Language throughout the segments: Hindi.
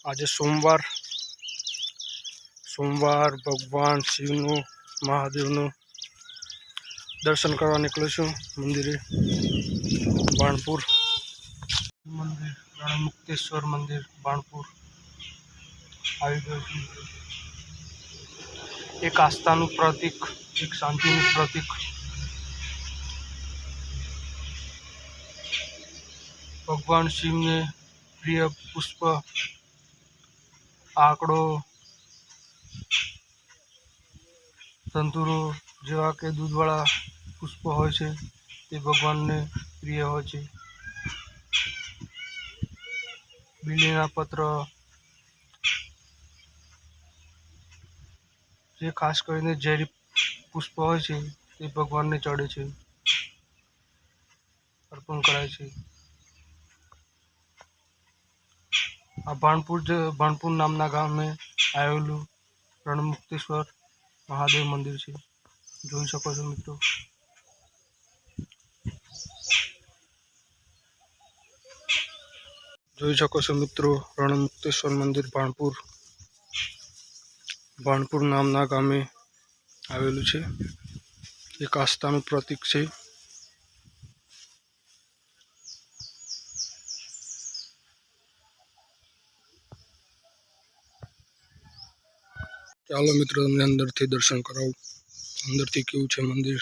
आज सोमवार भगवान शिवनु महादेवनु दर्शन करवा निकळ्यो छुं मंदिरे बाणपुर मंदिर रणमुक्तेश्वर मंदिर बाणपुर आई गयो छुं। एक आस्थानु प्रतीक, एक शांतिनु प्रतीक भगवान शिव ने प्रिय पुष्प आकड़ो तंतुरो जेवा के दूधवाळा पुष्प होय छे ते भगवान ने प्रिय होय छे। बीलीना पत्र जे खास करीने झेरी पुष्प होय छे ते भगवान ने चढ़े छे, अर्पण कराय छे। आ बाणपुर नामना गाम में आवेलू रणमुक्तेश्वर महादेव मंदिर छे। જોઈ શકો છો મિત્રો। જોઈ શકો છો મિત્રો रणमुक्तेश्वर मंदिर बाणपुर नामना गामे आवेलू छे। एक आस्थानु प्रतीक छे। ચાલો મિત્રો તમને અંદરથી દર્શન કરાવું, અંદરથી કેવું છે મંદિર।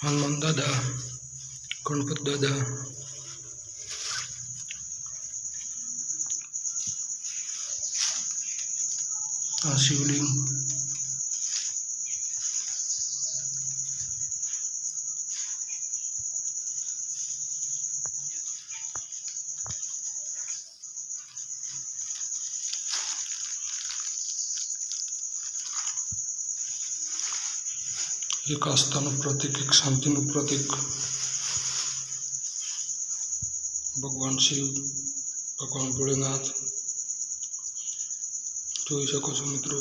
हनुमान दादा, गणपत दादा, आ शिवलिंग, एक आस्थानु प्रतीक, एक शांतिनु प्रतीक भगवान शिव, भगवान भोलेनाथ। જોઈ શકો છો મિત્રો।